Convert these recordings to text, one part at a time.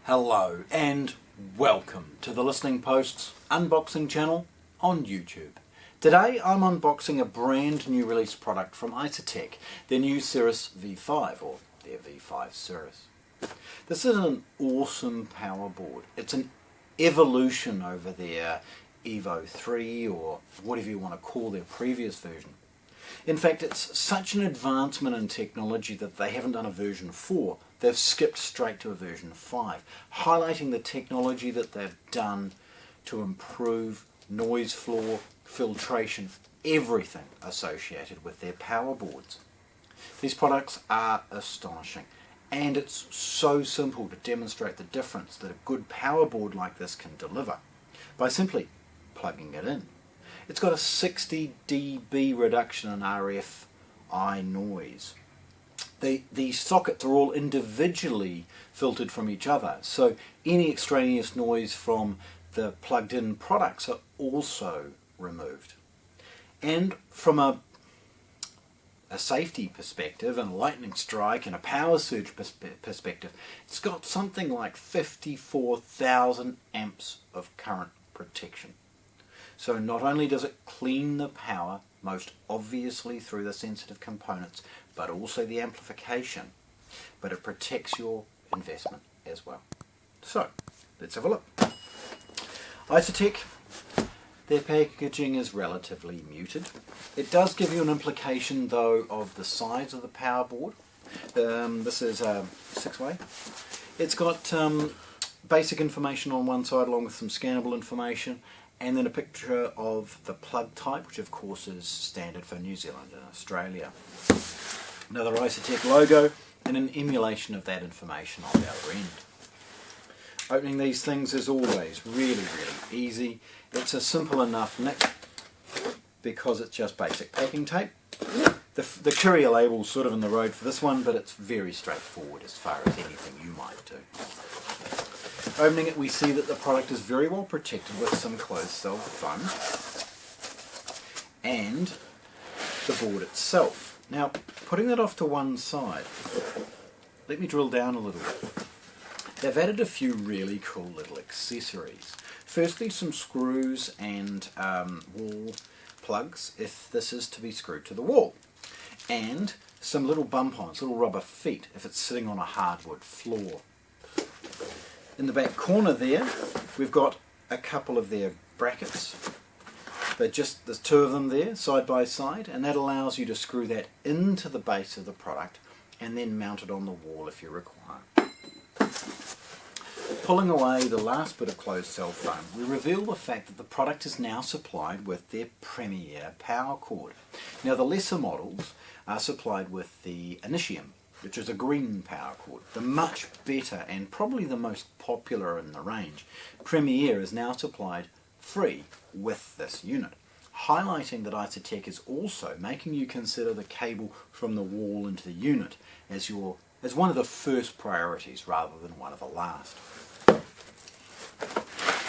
Hello and welcome to the Listening Post's unboxing channel on YouTube. Today I'm unboxing a brand new release product from IsoTek, their new Sirius V5 or their V5 Sirius. This is an awesome power board. It's an evolution over their EVO3 or whatever you want to call their previous version. In fact, it's such an advancement in technology that they haven't done a version 4. They've skipped straight to a version 5, highlighting the technology that they've done to improve noise floor, filtration, everything associated with their power boards. These products are astonishing, and it's so simple to demonstrate the difference that a good power board like this can deliver by simply plugging it in. It's got a 60 dB reduction in RFI noise. The sockets are all individually filtered from each other, so any extraneous noise from the plugged in products are also removed. And from a safety perspective and a lightning strike and a power surge perspective, it's got something like 54,000 amps of current protection. So not only does it clean the power most obviously through the sensitive components, but also the amplification, but it protects your investment as well. So let's have a look. IsoTek, their packaging is relatively muted. It does give you an implication though of the size of the power board. This is a 6-way. It's got basic information on one side along with some scannable information, and then a picture of the plug type, which of course is standard for New Zealand and Australia. Another IsoTek logo and an emulation of that information on the other end. Opening these things is always really easy. It's a simple enough nick because it's just basic packing tape. The courier label's sort of in the road for this one, but it's very straightforward as far as anything you might do. Opening it, we see that the product is very well protected with some closed cell foam and the board itself. Now, putting that off to one side, let me drill down a little bit. They've added a few really cool little accessories. Firstly, some screws and wall plugs if this is to be screwed to the wall, and some little bump-ons, little rubber feet if it's sitting on a hardwood floor. In the back corner there, we've got a couple of their brackets. There's two of them there, side by side, and that allows you to screw that into the base of the product and then mount it on the wall if you require. Pulling away the last bit of closed cell foam, we reveal the fact that the product is now supplied with their Premier power cord. Now the lesser models are supplied with the Initium, which is a green power cord. The much better and probably the most popular in the range, Premier, is now supplied free with this unit, highlighting that IsoTek is also making you consider the cable from the wall into the unit as one of the first priorities rather than one of the last.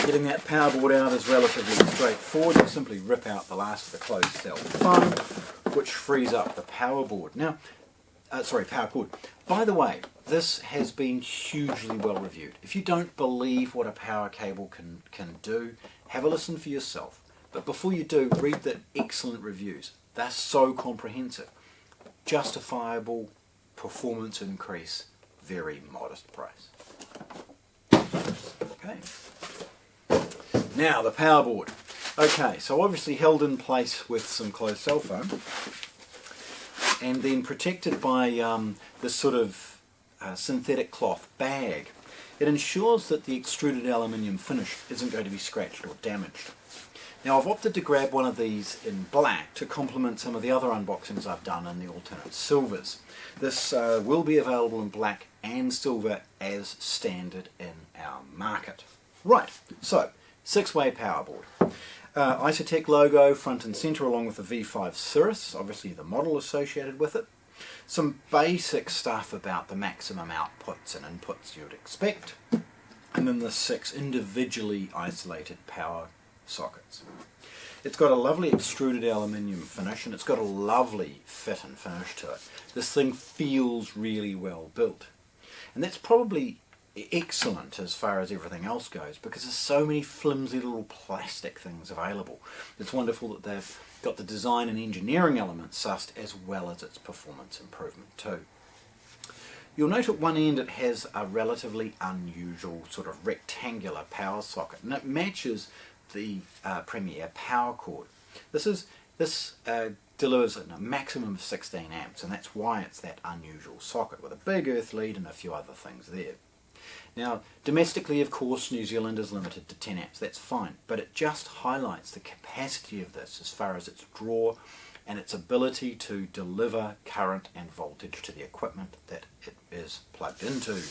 Getting that power board out is relatively straightforward. You simply rip out the last of the closed cell foam, which frees up the power board. Now, power cord. By the way, this has been hugely well reviewed. If you don't believe what a power cable can do, have a listen for yourself. But before you do, read the excellent reviews. They're so comprehensive. Justifiable performance increase, very modest price. Okay. Now the power board. Okay, so obviously held in place with some closed cell foam, and then protected by this sort of synthetic cloth bag. It ensures that the extruded aluminium finish isn't going to be scratched or damaged. Now I've opted to grab one of these in black to complement some of the other unboxings I've done in the alternate silvers. This will be available in black and silver as standard in our market. Right, so 6-way power board. IsoTek logo front and centre along with the V5 Sirius, obviously the model associated with it. Some basic stuff about the maximum outputs and inputs you'd expect. And then the 6 individually isolated power sockets. It's got a lovely extruded aluminium finish and it's got a lovely fit and finish to it. This thing feels really well built. And that's probably excellent as far as everything else goes, because there's so many flimsy little plastic things available. It's wonderful that they've got the design and engineering elements sussed as well as its performance improvement too. You'll note at one end it has a relatively unusual sort of rectangular power socket, and it matches the Premier power cord. This delivers a maximum of 16 amps, and that's why it's that unusual socket with a big earth lead and a few other things there. Now, domestically, of course, New Zealand is limited to 10 amps, that's fine, but it just highlights the capacity of this as far as its draw and its ability to deliver current and voltage to the equipment that it is plugged into.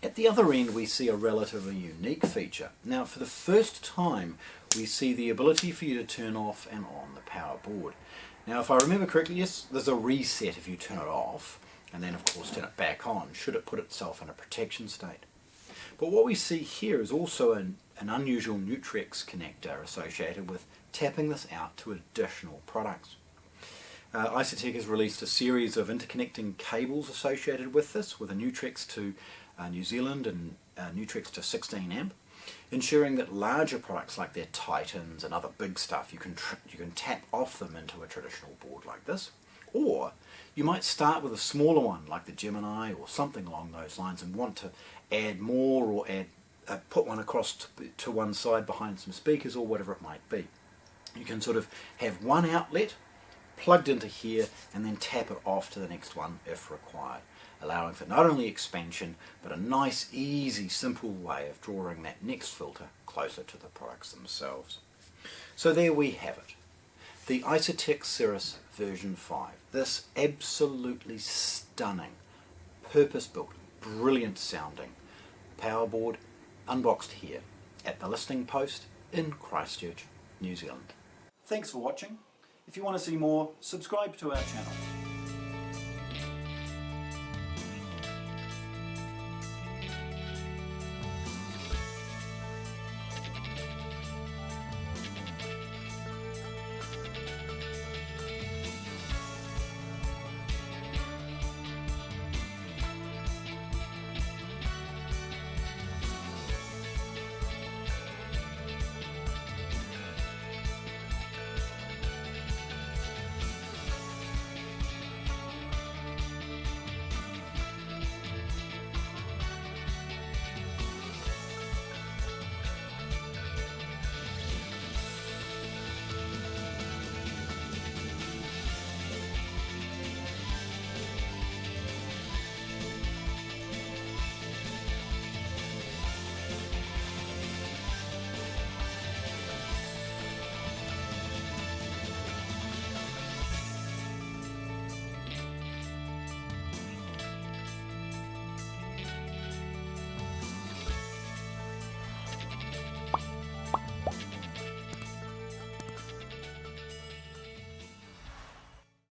At the other end, we see a relatively unique feature. Now, for the first time, we see the ability for you to turn off and on the power board. Now, if I remember correctly, yes, there's a reset if you turn it off, and then of course turn it back on, should it put itself in a protection state. But what we see here is also an unusual Nutrix connector associated with tapping this out to additional products. IsoTek has released a series of interconnecting cables associated with this, with a Nutrix to New Zealand and Nutrix to 16 amp, ensuring that larger products like their Titans and other big stuff, you can tap off them into a traditional board like this. Or you might start with a smaller one like the Gemini or something along those lines and want to add more, or put one across to one side behind some speakers or whatever it might be. You can sort of have one outlet plugged into here and then tap it off to the next one if required, allowing for not only expansion but a nice, easy, simple way of drawing that next filter closer to the products themselves. So there we have it. The IsoTek Sirius version 5. This absolutely stunning, purpose-built, brilliant sounding power board, unboxed here at the listing post in Christchurch, New Zealand. Thanks for watching. If you want to see more, subscribe to our channel.